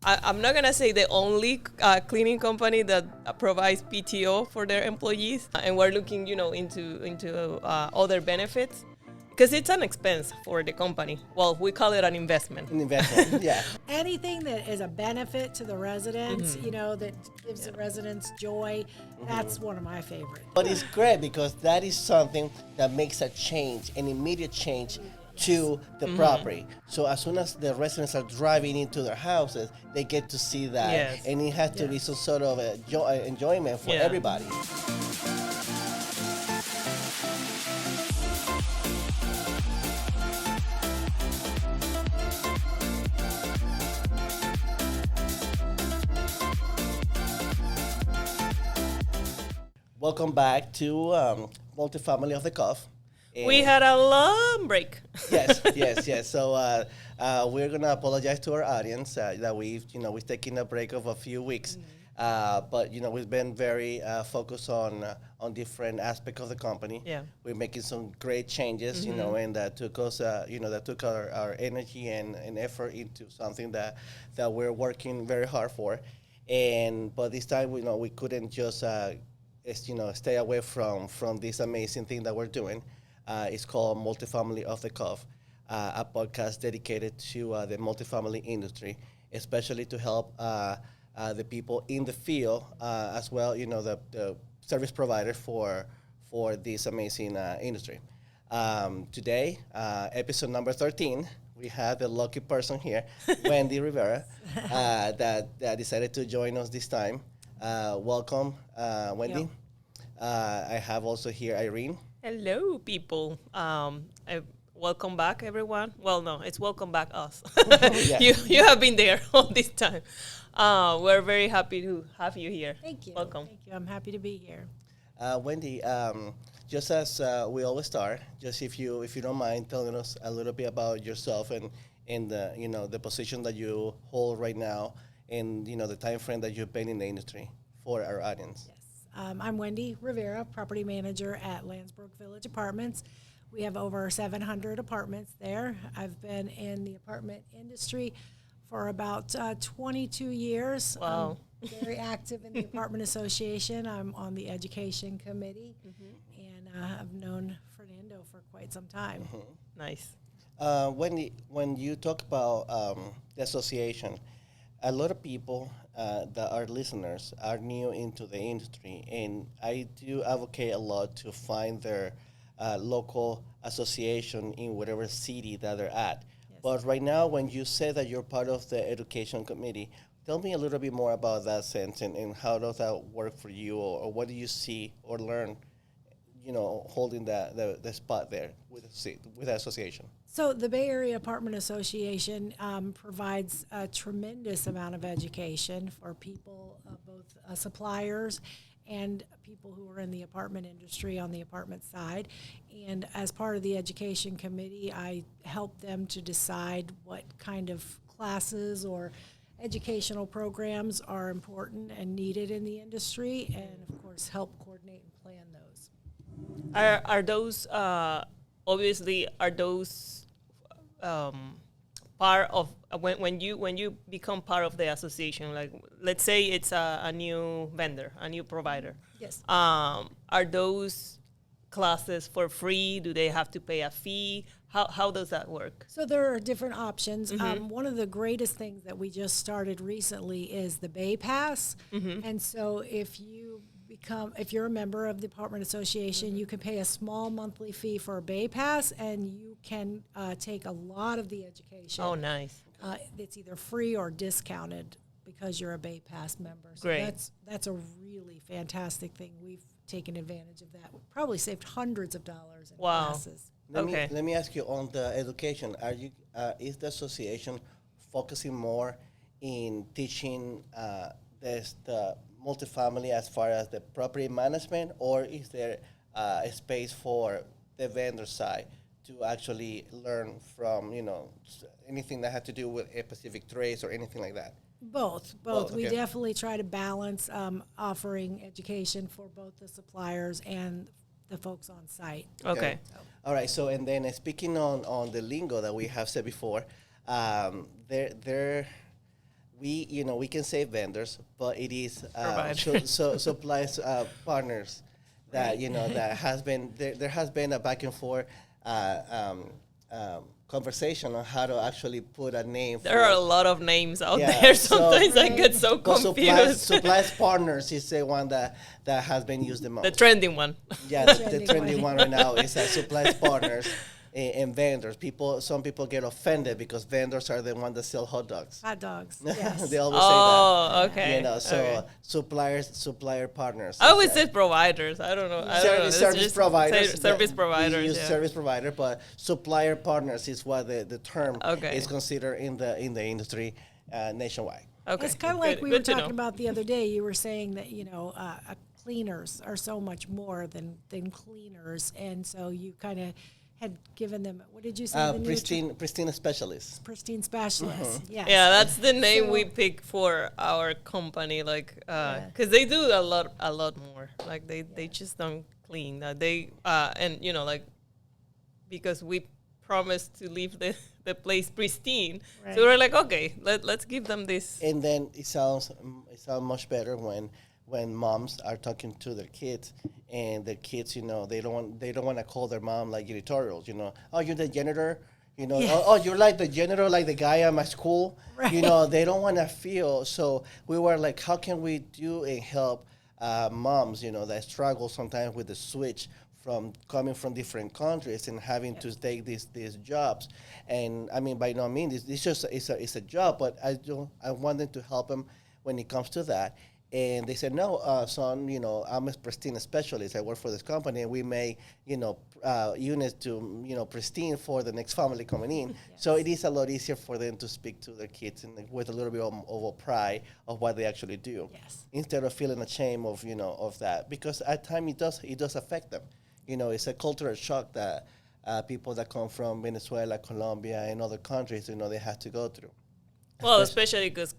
I'm not gonna say the only cleaning company that provides PTO for their employees, and we're looking, into other benefits because it's an expense for the company. Well, we call it an investment. An investment, yeah. Anything that is a benefit to the residents, that gives the residents joy, that's one of my favorites. But it's great because that is something that makes a change, an immediate change to the property. So as soon as the residents are driving into their houses, they get to see that. Yes. And it has to be some sort of enjoyment for Yeah. everybody. Welcome back to Multifamily of the Cuff. We had a long break. yes. So we're gonna apologize to our audience that we've taken a break of a few weeks, but we've been very focused on different aspects of the company. Yeah. We're making some great changes, and that took us, that took our energy and effort into something that we're working very hard for, but this time we couldn't just stay away from this amazing thing that we're doing. It's called Multifamily of the Cuff, a podcast dedicated to the multifamily industry, especially to help the people in the field as well, the service provider for this amazing industry. Today, episode number 13, we have a lucky person here, Wendy Rivera, that decided to join us this time. Welcome, Wendy. I have also here Irene. Hello, people. Welcome back, everyone. Well, no, it's welcome back us. Yeah. You have been there all this time. We're very happy to have you here. Thank you. Welcome. Thank you. I'm happy to be here. Wendy, just as we always start, just if you don't mind telling us a little bit about yourself and the position that you hold right now, and the time frame that you've been in the industry for our audience. Yes. I'm Wendy Rivera, property manager at Landsbrook Village Apartments. We have over 700 apartments there. I've been in the apartment industry for about 22 years. Wow. I'm very active in the apartment association. I'm on the education committee, and I've known Fernando for quite some time. Nice. Wendy, when you talk about the association, a lot of people that are listeners are new into the industry, and I do advocate a lot to find their local association in whatever city that they're at. Yes. But right now, when you say that you're part of the education committee, tell me a little bit more about that sense and how does that work for you, or what do you see or learn, holding the spot there with the association? So the Bay Area Apartment Association provides a tremendous amount of education for people, both suppliers and people who are in the apartment industry on the apartment side. And as part of the education committee, I help them to decide what kind of classes or educational programs are important and needed in the industry, and of course help coordinate and plan those. Are those obviously part of when you become part of the association? Like, let's say it's a new vendor, a new provider. Yes. Are those classes for free? Do they have to pay a fee? How does that work? So there are different options. One of the greatest things that we just started recently is the Bay Pass. And so if you're a member of the Apartment Association, you can pay a small monthly fee for a Bay Pass, and you can take a lot of the education. Oh, nice. It's either free or discounted because you're a Bay Pass member. So Great. that's a really fantastic thing. We've taken advantage of that. We've probably saved hundreds of dollars in Wow. classes. Let me ask you on the education. Is the association focusing more in teaching the multifamily as far as the property management, or is there a space for the vendor side to actually learn from anything that had to do with a specific trades or anything like that? Both. Both, We okay. definitely try to balance offering education for both the suppliers and the folks on site. Okay. All right. So, and then speaking on the lingo that we have said before, there we can say vendors, but it is Providers. supplies partners that that has been there has been a back and forth uh, um, conversation on how to actually put a name. There are a lot of names out Yeah, there. so- Sometimes I get so But confused. supplies partners is the one that has been used the most. The trending one. Yeah, the Trending trendy one. one right now is supplies partners and vendors. Some people get offended because vendors are the ones that sell hot dogs. Hot dogs, yes. They always Oh, say that. okay. So Okay. supplier partners. I always said providers. I don't know. I don't know. It's Service just providers. Service We providers. use Yeah. service provider, but supplier partners is what the term Okay. is considered in the industry nationwide. Okay. It's kind of like Good- we were good to know. talking about the other day. You were saying that, cleaners are so much more than cleaners. And so you kind of had given them, what did you say? the new Pristine specialist. pristine specialists. Yes. Yeah, that's the name So- we pick for our company, like, because they do a lot more. Like they just don't clean. They and like because we promised to leave the place pristine, Right. so we're like, okay, let's give them this. And then it sounds much better when moms are talking to their kids, and the kids, they don't want to call their mom like editorials, oh, you're the janitor, Yeah. oh, you're like the janitor, like the guy at my school, Right. they don't want to feel. So we were like, how can we do and help moms, that struggle sometimes with the switch from coming from different countries and having to take these jobs. And I mean, by no means, it's just it's a job, but I wanted to help them when it comes to that. And they said, no, son, I'm a pristine specialist. I work for this company, and we make, units to, pristine for the next family coming in. So it is a lot easier for them to speak to their kids and with a little bit of a pride of what they actually do, Yes. instead of feeling ashamed of, of that. Because at times it does affect them. It's a cultural shock that people that come from Venezuela, Colombia, and other countries, they have to go through. Well, especially because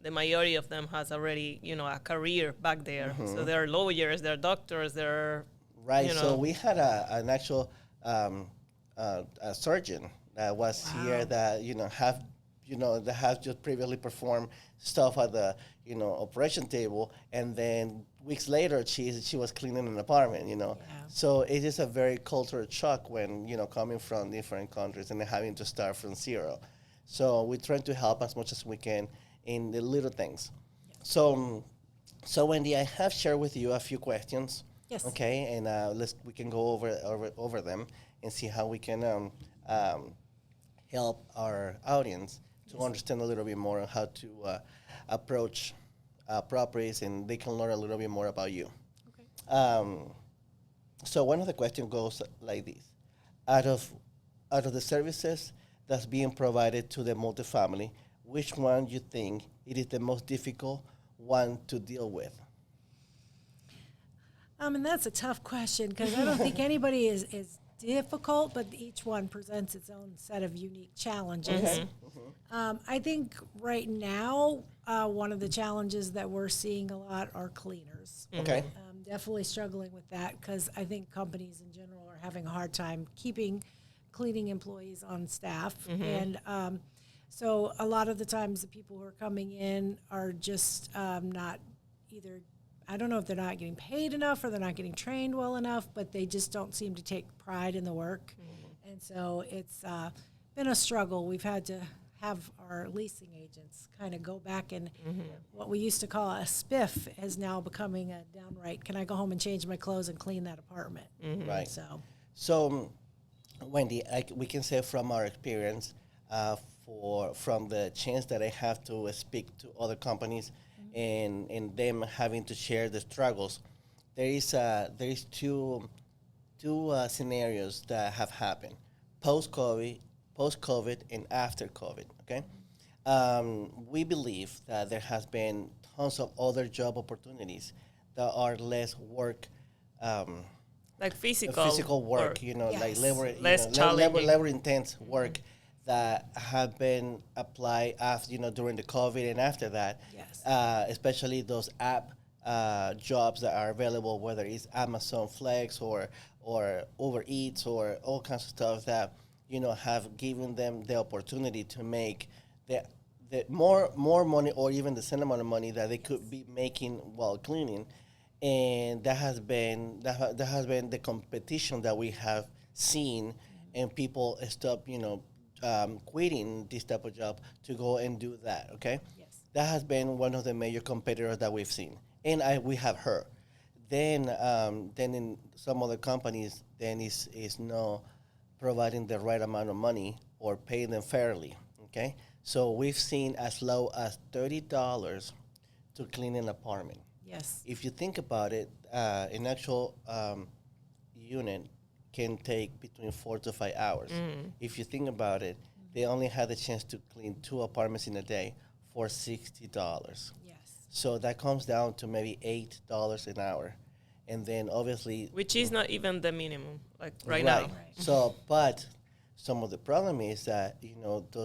the majority of them has already, a career back there. So they're lawyers, they're doctors, they're Right. you So know. we had an actual a surgeon that was here that that has just previously performed stuff at the operation table, and then weeks later she was cleaning an apartment. So it is a very cultural shock when coming from different countries and having to start from zero. So we try to help as much as we can in the little things. So Wendy, I have shared with you a few questions. Yes. Okay, and we can go over them and see how we can help our audience to understand a little bit more on how to approach properties, and they can learn a little bit more about you. Okay. So one of the questions goes like this: out of the services that's being provided to the multifamily, which one you think it is the most difficult one to deal with? And that's a tough question because I don't think anybody is difficult, but each one presents its own set of unique challenges. I think right now, one of the challenges that we're seeing a lot are cleaners. Okay. Definitely struggling with that because I think companies in general are having a hard time keeping cleaning employees on staff. And so a lot of the times the people who are coming in are just not either, I don't know if they're not getting paid enough or they're not getting trained well enough, but they just don't seem to take pride in the work. And so it's been a struggle. We've had to have our leasing agents kind of go back and what we used to call a spiff is now becoming a downright, can I go home and change my clothes and clean that apartment? Right. So, Wendy, we can say from our experience, from the chance that I have to speak to other companies and them having to share the struggles, there is two scenarios that have happened: post-COVID, and after COVID. Okay, we believe that there has been tons of other job opportunities that are less work. Like physical work, Yes. like labor, Less challenging. labor intense work that have been applied after, during the COVID and after that. Yes. Especially those app jobs that are available, whether it's Amazon Flex or Uber Eats or all kinds of stuff that have given them the opportunity to make the more money or even the same amount of money that they could be making while cleaning, and that has been the competition that we have seen, and people stop quitting this type of job to go and do that. Okay, Yes. that has been one of the major competitors that we've seen, and we have heard. Then in some other companies, then is no providing the right amount of money or paying them fairly. Okay, so we've seen as low as $30 to clean an apartment. Yes. If you think about it, an actual unit can take between 4 to 5 hours. If you think about it, they only had the chance to clean 2 apartments in a day for $60. Yes. So that comes down to maybe $8 an hour, and then obviously, Which is not even the minimum, like right right. now. So, but some of the problem is that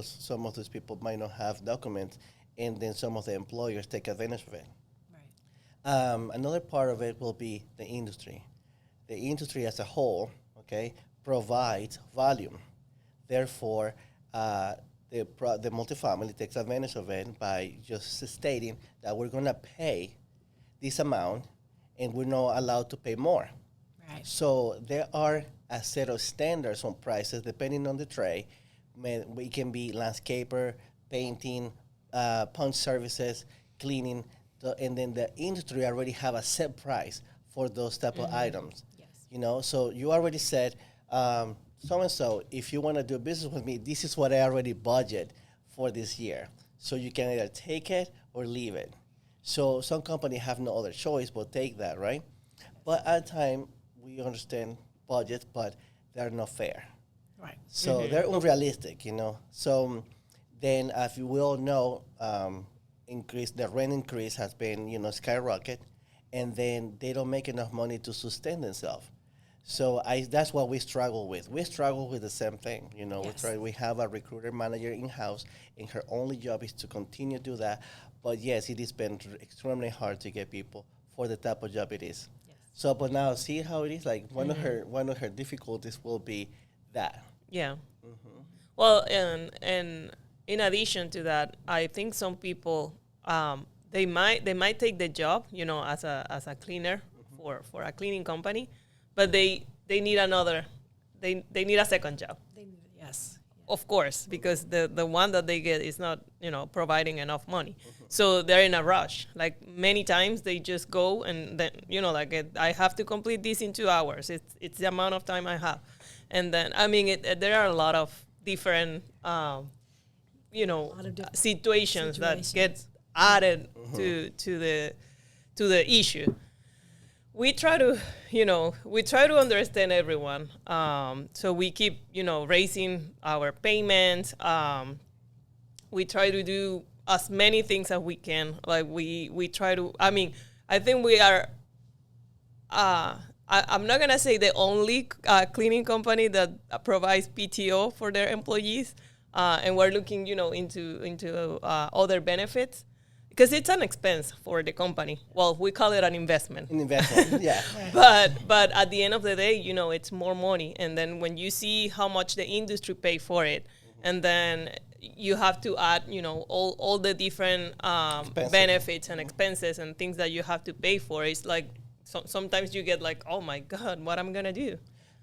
some of those people might not have documents, and then some of the employers take advantage of it. Right. Another part of it will be the industry. The industry as a whole, okay, provides volume. Therefore, the multifamily takes advantage of it by just stating that we're going to pay this amount and we're not allowed to pay more. Right. So there are a set of standards on prices depending on the trade. It can be landscaper, painting, punch services, cleaning, and then the industry already have a set price for those type of items. Yes. So you already said, so and so, if you want to do business with me, this is what I already budget for this year. So you can either take it or leave it. So some companies have no other choice but take that, right? But at time we understand budgets, but they're not fair. Right. So they're unrealistic, So then, as we all know, the rent increase has been, skyrocket, and then they don't make enough money to sustain themselves. So that's what we struggle with. We struggle with the same thing, Yes. We have a recruiter manager in-house, and her only job is to continue to do that. But yes, it has been extremely hard to get people for the type of job it is. Yes. So, but now see how it is. Like one of her difficulties will be that. Yeah. Well, and in addition to that, I think some people they might take the job, as a cleaner for a cleaning company, but they need another, they need a second job. Yes. Of course, because the one that they get is not, providing enough money. So they're in a rush. Like many times they just go and then, I have to complete this in 2 hours. It's the amount of time I have. And then, there are a lot of different, situations that get added to the issue. We try to understand everyone. So we keep, raising our payments. We try to do as many things as we can. Like we try to, I think we are, I'm not going to say the only cleaning company that provides PTO for their employees. And we're looking, into other benefits. Because it's an expense for the company. Well, we call it an investment. An investment, yeah. But at the end of the day, it's more money. And then when you see how much the industry pay for it, and then you have to add, all the different benefits and expenses and things that you have to pay for, it's like sometimes you get like, oh my God, what am I gonna do?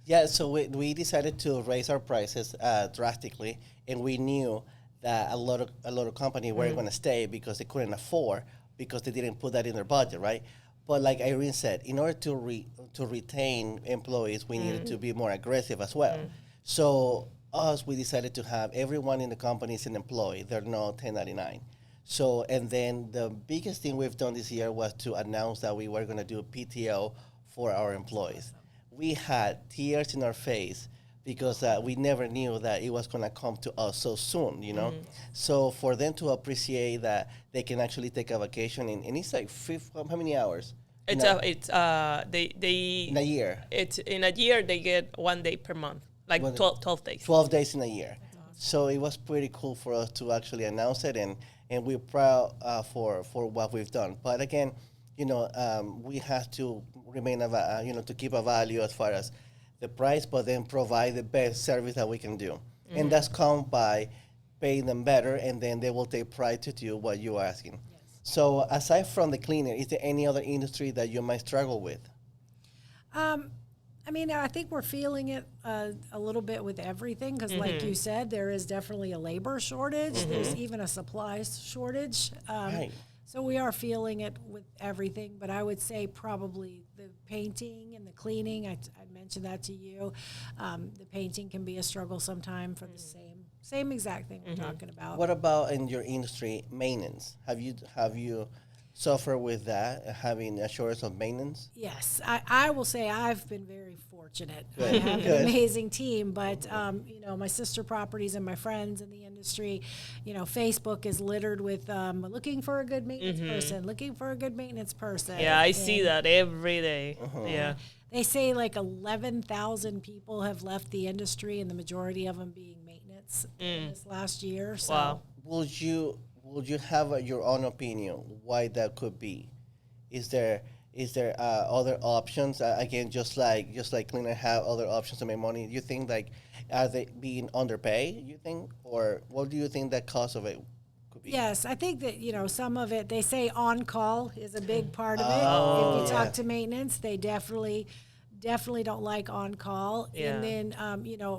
Yeah, so we decided to raise our prices drastically, and we knew that a lot of companies weren't going to stay because they couldn't afford, because they didn't put that in their budget, right? But like Irene said, in order to retain employees, we needed to be more aggressive as well. So we decided to have everyone in the company is an employee. They're not 1099. So, and then the biggest thing we've done this year was to announce that we were going to do PTO for our employees. We had tears in our face because we never knew that it was going to come to us so soon, So for them to appreciate that they can actually take a vacation, and it's like how many hours? They in a year. It's in a year they get 1 day per month, like 12 days. 12 days in a year. So it was pretty cool for us to actually announce it, and we're proud for what we've done. But again, we have to remain, to keep a value as far as the price, but then provide the best service that we can do. And that's come by pay them better, and then they will take pride to do what you're asking. So aside from the cleaner, is there any other industry that you might struggle with? I mean, I think we're feeling it a little bit with everything because, like you said, there is definitely a labor shortage. There's even a supplies shortage. Right. So we are feeling it with everything, but I would say probably the painting and the cleaning. I mentioned that to you. The painting can be a struggle sometime for the same exact thing we're talking about. What about in your industry, maintenance? Have you suffered with that, having a shortage of maintenance? Yes, I will say I've been very fortunate. Good. I have Good. an amazing team, but my sister properties and my friends in the industry, Facebook is littered with looking for a good maintenance person, looking for a good maintenance person. Yeah, I see that every day. Yeah. They say like 11,000 people have left the industry, and the majority of them being maintenance in this last year. So. Wow. Would you have your own opinion why that could be? Is there other options? Again, just like cleaner have other options to make money. You think like are they being underpaid? You think, or what do you think that cause of it could be? Yes, I think that, some of it, they say on call is a big part of it. Oh, If you yeah. talk to maintenance, they definitely don't like on call. Yeah. And then,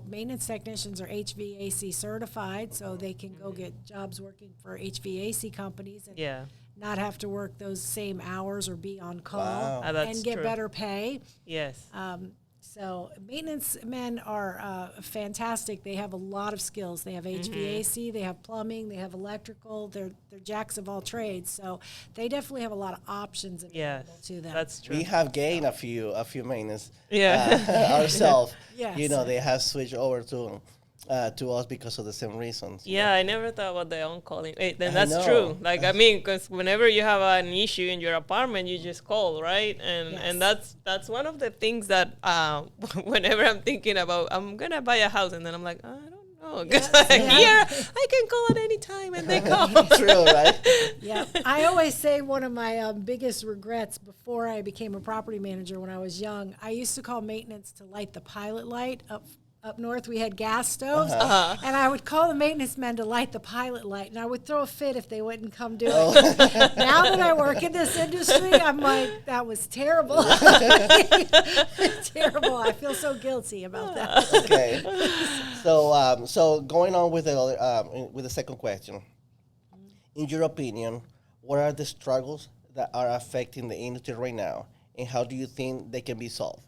maintenance technicians are HVAC certified, so they can go get jobs working for HVAC companies and Yeah. not have to work those same hours or be on call Wow. That's and get true. better pay. Yes. So maintenance men are fantastic. They have a lot of skills. They have HVAC, they have plumbing, they have electrical. They're jacks of all trades. So they definitely have a lot of options Yes. available to them. That's true. We have gained a few maintenance Yeah. ourselves. Yes. They have switched over to us because of the same reasons. Yeah, I never thought about the on-calling. Wait, then I that's know. true. Like, I mean, because whenever you have an issue in your apartment, you just call, right? And that's one of the things that whenever I'm thinking about, I'm gonna buy a house, and then I'm like, I don't know, because here I can call at any time, and they call. True, right? Yeah, I always say one of my biggest regrets before I became a property manager when I was young, I used to call maintenance to light the pilot light up north. We had gas stoves, and I would call the maintenance men to light the pilot light, and I would throw a fit if they wouldn't come do it. Now that I work in this industry, I'm like, that was terrible. Terrible. I feel so guilty about that. Okay. So going on with the second question, in your opinion, what are the struggles that are affecting the industry right now, and how do you think they can be solved?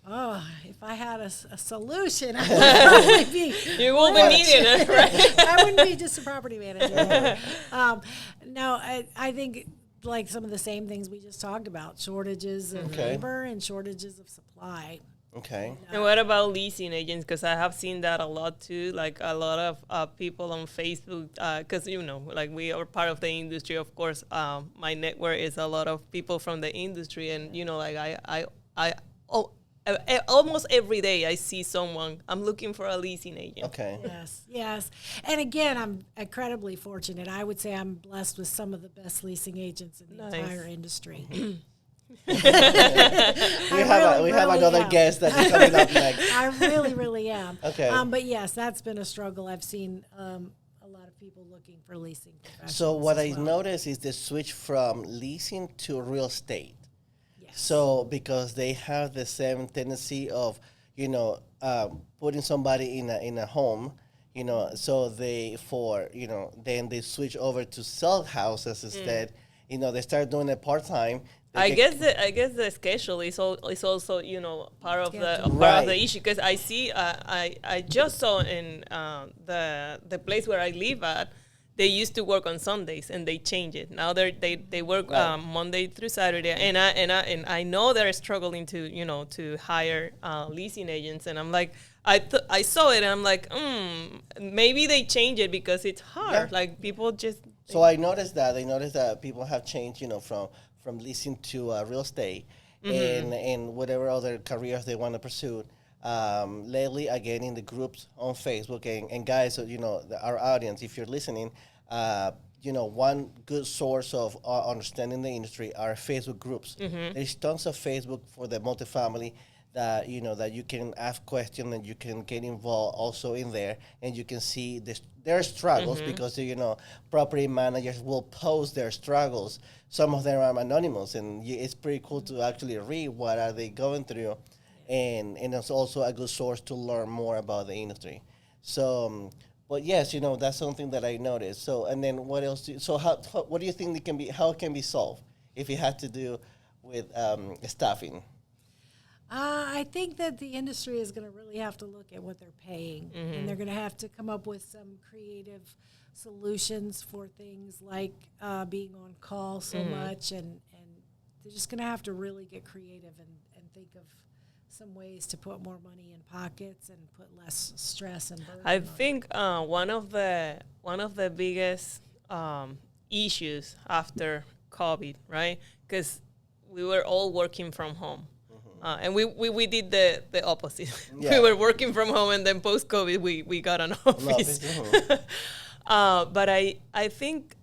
Oh, if I had a solution, I would probably be. You will be needing it, right? I wouldn't be just a property manager. No, I think like some of the same things we just talked about: shortages of labor and shortages of supply. Okay. And what about leasing agents? Because I have seen that a lot too. Like a lot of people on Facebook, because like we are part of the industry. Of course, my network is a lot of people from the industry, and like almost every day I see someone. I'm looking for a leasing agent. Okay. Yes. And again, I'm incredibly fortunate. I would say I'm blessed with some of the best leasing agents in the entire industry. We have another guest that is coming up next. I really am. Okay. But yes, that's been a struggle. I've seen a lot of people looking for leasing professionals. So what I as well. noticed is the switch from leasing to real estate. Yes. So because they have the same tendency of, putting somebody in a home, so then they switch over to sell houses instead. They start doing it part-time. I guess the schedule is also part of the Right. issue, because I see I just saw in the place where I live at, they used to work on Sundays and they change it. Now they work Monday through Saturday, and I know they're struggling to hire leasing agents, and I'm like, I saw it and I'm like, maybe they change it because it's hard. Yeah. Like people just. So I noticed that people have changed, from leasing to real estate and whatever other careers they want to pursue. Lately, again, in the groups on Facebook, and guys, our audience, if you're listening, one good source of understanding the industry are Facebook groups. There's tons of Facebook for the multifamily that that you can ask questions and you can get involved also in there, and you can see their struggles because property managers will post their struggles. Some of them are anonymous, and it's pretty cool to actually read what are they going through, and it's also a good source to learn more about the industry. So. But yes, that's something that I noticed. So, and then what else? What do you think how it can be solved if it had to do with staffing? I think that the industry is going to really have to look at what they're paying, and they're going to have to come up with some creative solutions for things like being on call so much, and they're just going to have to really get creative and think of some ways to put more money in pockets and put less stress and burden. I think one of the biggest issues after COVID, right? Because we were all working from home. And we did the opposite. Yeah. We were working from home, and then post-COVID, we got an office. But I think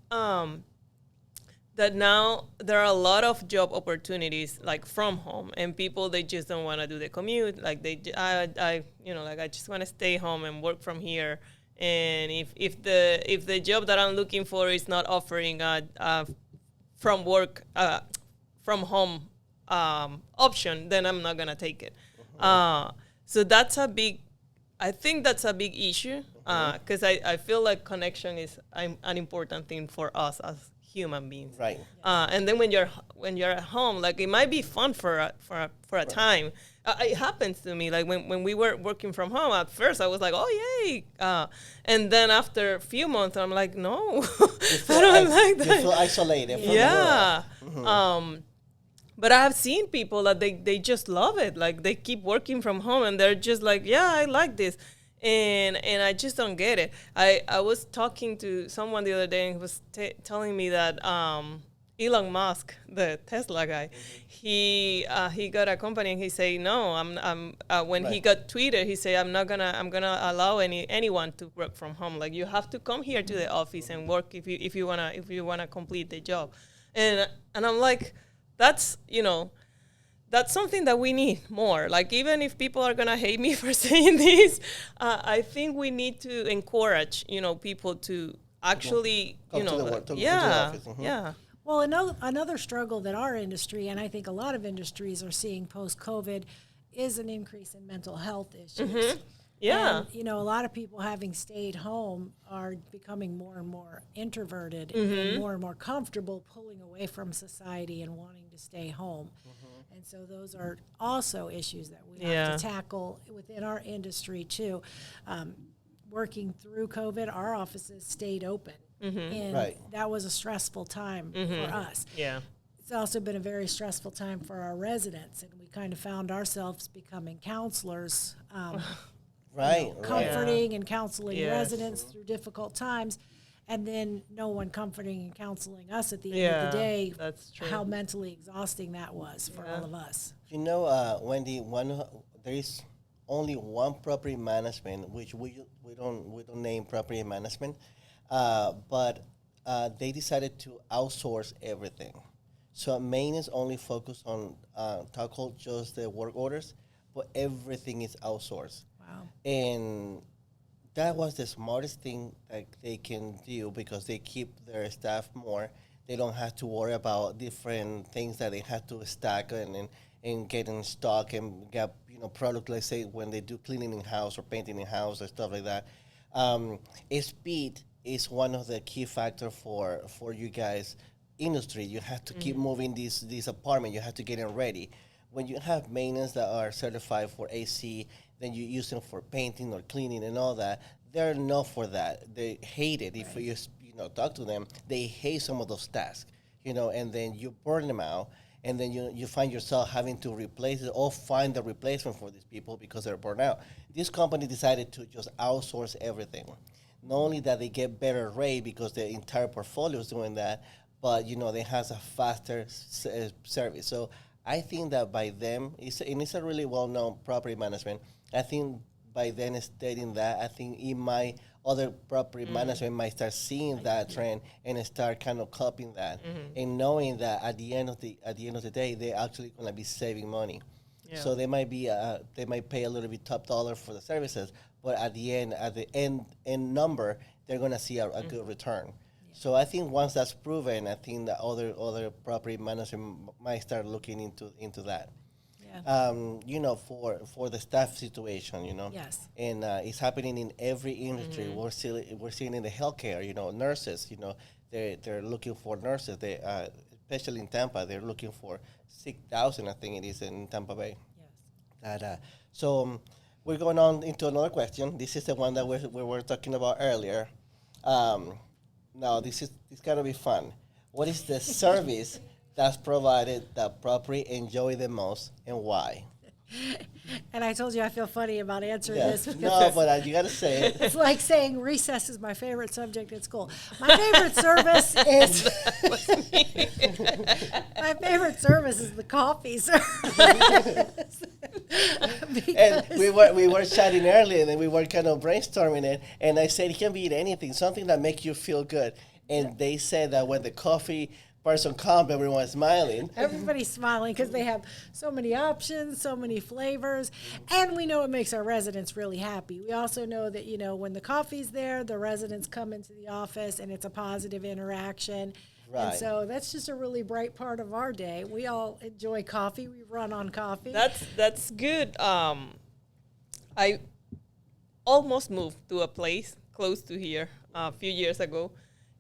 that now there are a lot of job opportunities like from home, and people, they just don't want to do the commute. Like I just want to stay home and work from here. And if the job that I'm looking for is not offering from home option, then I'm not gonna take it. So I think that's a big issue, because I feel like connection is an important thing for us as human beings. Right. And then when you're at home, like, it might be fun for a time. It happens to me. Like when we were working from home, at first I was like, oh yay, and then after a few months I'm like, no, I don't like that. You feel isolated from the world. But I have seen people that they just love it. Like, they keep working from home, and they're just like, yeah, I like this. And I just don't get it. I was talking to someone the other day, and he was telling me that Elon Musk, the Tesla guy, he got a company, and he say, no, when he got Twitter, he say, I'm gonna allow anyone to work from home. Like, you have to come here to the office and work if you wanna complete the job. And I'm like, that's something that we need more. Like, even if people are gonna hate me for saying this, I think we need to encourage, people to actually, Come to the work, to the yeah, office. yeah. Well, another struggle that our industry, and I think a lot of industries are seeing post-COVID, is an increase in mental health issues. Yeah. And, a lot of people, having stayed home, are becoming more and more introverted and more comfortable pulling away from society and wanting to stay home. And so those are also issues that we have to tackle within our industry, too. Working through COVID, our offices stayed open. And that was a stressful time for us. Yeah. It's also been a very stressful time for our residents, and we kind of found ourselves becoming counselors, comforting and counseling residents through difficult times, and then no one comforting and counseling us at the end of the day. That's true. How mentally exhausting that was for all of us. Wendy, there is only one property management, which we don't name property management, but they decided to outsource everything. So maintenance only focus on tackle just the work orders, but everything is outsourced. Wow. And that was the smartest thing that they can do, because they keep their staff more. They don't have to worry about different things that they have to stack and get in stock and get product, let's say when they do cleaning in house or painting in house or stuff like that. Speed is one of the key factors for you guys industry. You have to keep moving these apartment. You have to get them ready. When you have maintenance that are certified for AC, then you use them for painting or cleaning and all that. They're not for that. They hate it. If you talk to them, they hate some of those tasks, and then you burn them out, and then you find yourself having to replace it or find the replacement for these people because they're burned out. This company decided to just outsource everything. Not only that they get better rate because the entire portfolio is doing that, but they have a faster service. So I think that by them, it's a really well-known property management. I think by then stating that, I think other property management might start seeing that trend and start kind of copying that, and knowing that at the end of the day, they're actually going to be saving money. So they might pay a little bit top dollar for the services, but at the end number, they're gonna see a good return. So I think once that's proven, I think that other property managers might start looking into that. Yeah. For the staff situation, Yes. and it's happening in every industry. We're seeing in the healthcare, nurses, they're looking for nurses. They especially in Tampa, they're looking for 6,000, I think it is in Tampa Bay. Yes. We're going on into another question. This is the one that we were talking about earlier. Now this gotta be fun. What is the service that's provided that property enjoy the most, and why? And I told you I feel funny about answering Yeah. this because No, but you gotta say it. it's like saying recess is my favorite subject at school. My favorite service is my favorite service is the coffee service. And we were chatting earlier, and then we were kind of brainstorming it, and I said it can be anything, something that makes you feel good. And they said that when the coffee person comes, everyone's smiling. Everybody's smiling because they have so many options, so many flavors, and we know it makes our residents really happy. We also know that, when the coffee's there, the residents come into the office and it's a positive interaction. Right. And so that's just a really bright part of our day. We all enjoy coffee. We run on coffee. That's good. I almost moved to a place close to here a few years ago,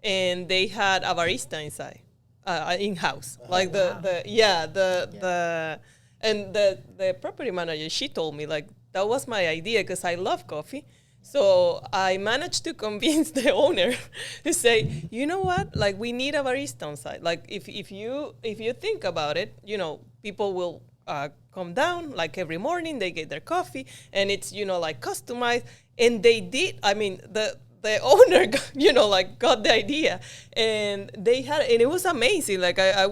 and they had a barista inside. In-house, like the property manager, she told me like that was my idea because I love coffee. So I managed to convince the owner to say, you know what, like we need a barista on site. Like if you think about it, people will come down like every morning, they get their coffee, and it's like customized. And they did. I mean the owner, got the idea, and it was amazing. Like I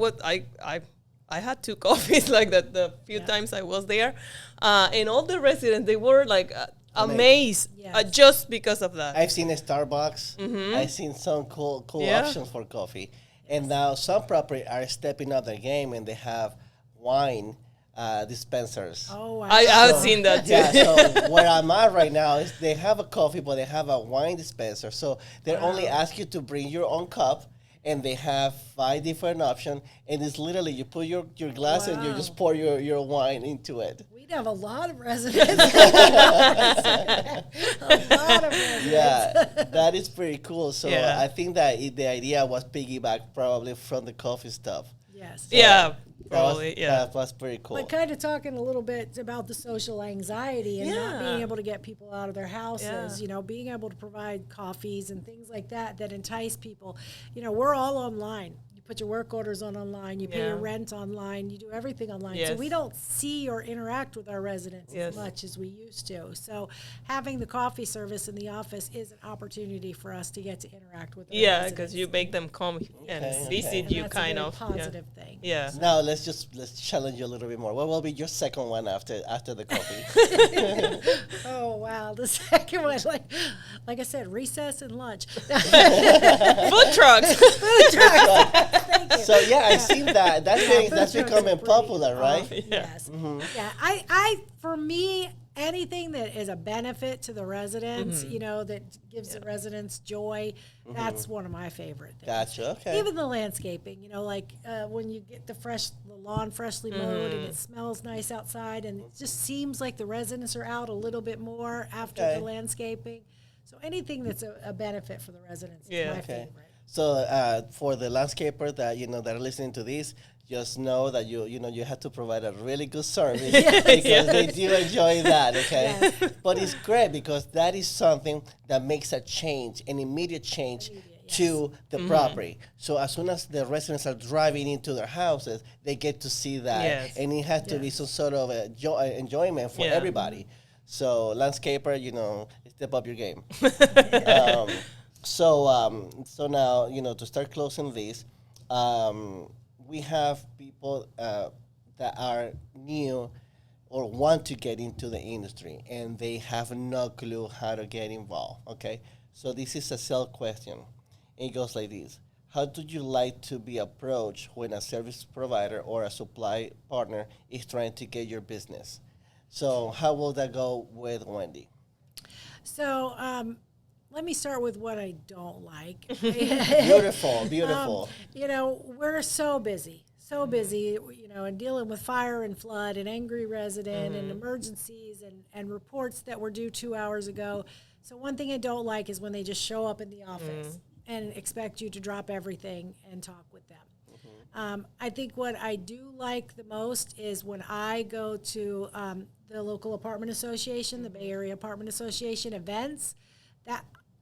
had 2 coffees like that the few times I was there, and all the residents, they were like amazed just because of that. I've seen a Starbucks. I've seen some cool options for coffee, and now some property are stepping up their game, and they have wine dispensers. Oh, wow. I've seen that too. Yeah, so where I'm at right now is they have a coffee, but they have a wine dispenser. So they only ask you to bring your own cup, and they have 5 different options. And it's literally you put your glass and you just pour your wine into it. We'd have a lot of residents. A lot of residents. Yeah, that is pretty cool. So Yeah. I think that the idea was piggyback probably from the coffee stuff. Yes. Yeah, probably. That was pretty cool. But kind of talking a little bit about the social anxiety and not being able to get people out of their houses, being able to provide coffees and things like that entice people. We're all online. You put your work orders on online, you pay your rent online, you do everything online. So Yes. we don't see or interact with our residents as much as we used to. So having the coffee service in the office is an opportunity for us to get to interact with our residents. Because you make them come and visit And you that's kind a very of. positive thing. Yeah. Now let's challenge you a little bit more. What will be your second one after the coffee? Oh wow, the second one, like I said, recess and lunch. Food trucks. Thank you. So I've seen that. That's food trucks becoming are pretty popular, right? Yes. Yeah. I for me, anything that is a benefit to the residents, that gives the residents joy, that's one of my favorite things. Gotcha. Okay. Even the landscaping, when you get the lawn freshly mowed and it smells nice outside, and it just seems like the residents are out a little bit more after the landscaping. So anything that's a benefit for the residents is my favorite. So for the landscaper that that are listening to this, just know that you have to provide a really good service because they do enjoy that. Okay, but it's great because that is something that makes a change, an immediate change to the property. So as soon as the residents are driving into their houses, they get to see that, and it has to be some sort of enjoyment for everybody. So landscaper, step up your game. So now, to start closing this, we have people that are new or want to get into the industry, and they have no clue how to get involved, okay? So this is a sell question. It goes like this. how do you like to be approached when a service provider or a supply partner is trying to get your business? So how will that go with Wendy? So let me start with what I don't like. Beautiful, beautiful. We're so busy. So busy, and dealing with fire and flood and angry resident and emergencies and reports that were due 2 hours ago. So one thing I don't like is when they just show up in the office and expect you to drop everything and talk with them. I think what I do like the most is when I go to the local apartment association, the Bay Area Apartment Association events.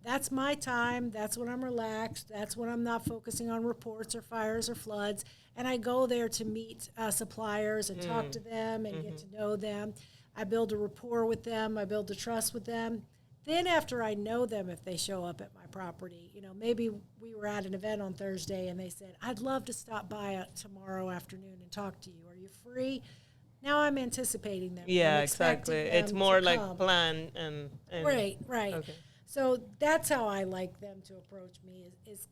That's my time. That's when I'm relaxed. That's when I'm not focusing on reports or fires or floods. And I go there to meet suppliers and talk to them and get to know them. I build a rapport with them. I build a trust with them. Then after I know them, if they show up at my property, maybe we were at an event on Thursday and they said, I'd love to stop by tomorrow afternoon and talk to you. Are you free? Now I'm anticipating them. Yeah, exactly. It's more like plan and Right. Okay. So that's how I like them to approach me is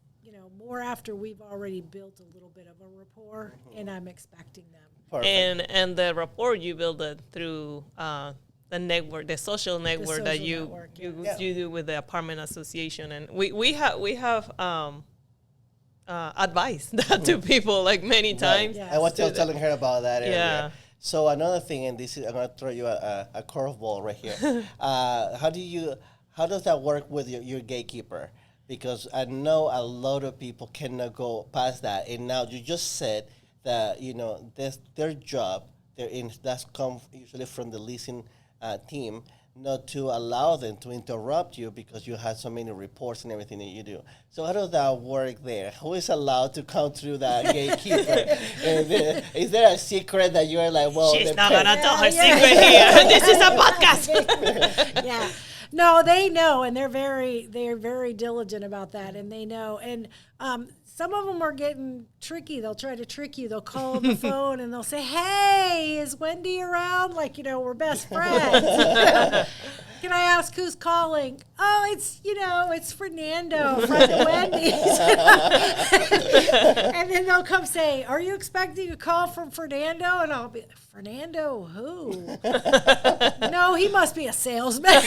more after we've already built a little bit of a rapport and I'm expecting them. Perfect. And the rapport you build it through the network, the social network that you do with the apartment association, and we have advice that to people like many times. Yes. I was telling her about that earlier. Yeah. So another thing, and I'm gonna throw you a curveball right here. How does that work with your gatekeeper? Because I know a lot of people cannot go past that. And now you just said that that's their job. That's come usually from the leasing team, not to allow them to interrupt you because you have so many reports and everything that you do. So how does that work there? Who is allowed to come through that gatekeeper? Is there a secret that you're like, well, she's not gonna tell her secret here. This is a podcast. Yeah. No, they know, and they're very diligent about that, and they know. And some of them are getting tricky. They'll try to trick you. They'll call the phone and they'll say, "Hey, is Wendy around?" Like, we're best friends. Can I ask who's calling? Oh, it's Fernando from Wendy's. And then they'll come say, "Are you expecting a call from Fernando?" And I'll be, "Fernando who?" No, he must be a salesman.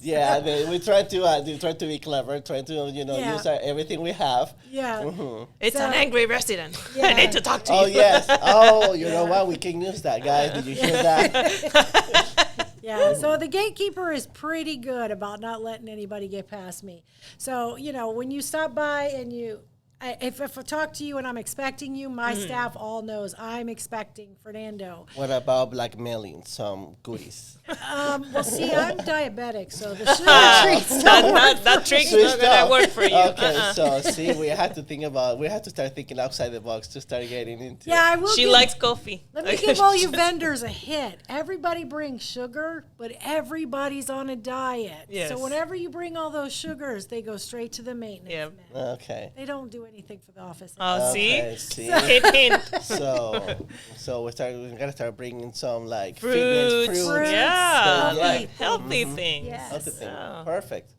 Yeah, we try to be clever, try to use everything we have. Yeah. Mm-hmm. It's an angry resident. I need to talk to you. Oh yes. Oh, you know what? We can use that, guys. Did you hear that? Yeah, so the gatekeeper is pretty good about not letting anybody get past me. So, when you stop by and if I talk to you and I'm expecting you, my staff all knows I'm expecting Fernando. What about blackmailing some goodies? Well, see, I'm diabetic, so the sugar treats don't work. That trick's not gonna work for you. Okay, so see, we have to start thinking outside the box to start getting into. Yeah, I will. She likes coffee. Let me give all you vendors a hint. Everybody brings sugar, but everybody's on a diet. Yes. So whenever you bring all those sugars, they go straight to the maintenance man. Okay. They don't do anything for the office. Oh, Okay, see? see? Hint. So we gotta start bringing some like Fruits. fitness fruits. Yeah. So, Like healthy things. Yes. Healthy thing. Oh. Perfect.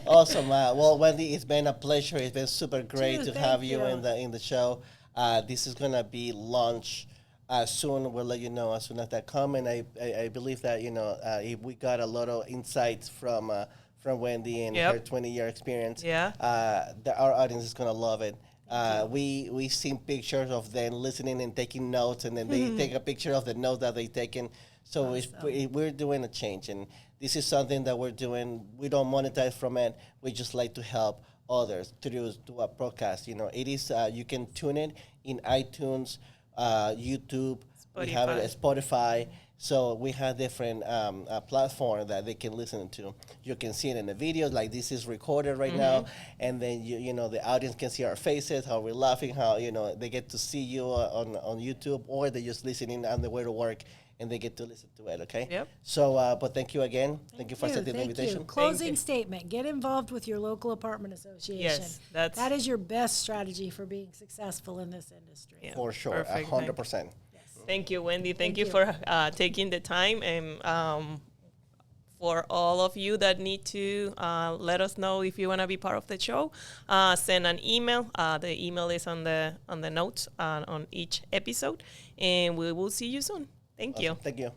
Awesome. Well, Wendy, it's been a pleasure. It's been super great Dude, to thank have you you. in the show. This is gonna be launched soon. We'll let you know as soon as that comes. And I believe that if we got a lot of insights from Wendy and her 20-year experience. Yeah. Our audience is gonna love it. We've seen pictures of them listening and taking notes, and then they take a picture of the notes that they taken. So we're doing a change, and this is something that we're doing. We don't monetize from it. We just like to help others to do a podcast. It is you can tune it in iTunes, YouTube. We have it at Spotify. So we have different platforms that they can listen to. You can see it in the videos, like this is recorded right now, and then the audience can see our faces, how we're laughing, how they get to see you on YouTube, or they're just listening on the way to work, and they get to listen to it. Okay. Yep. So, but thank you again. Thank you for accepting the Thank invitation. you. Closing statement. Get involved with your local apartment association. Yes, that is your best strategy for being successful in this industry. Yeah. For sure, Perfect. 100%. Thank you, Wendy. Thank you you. for taking the time and for all of you that need to let us know if you want to be part of the show, send an email. The email is on the notes on each episode, and we will see you soon. Thank you. Thank you.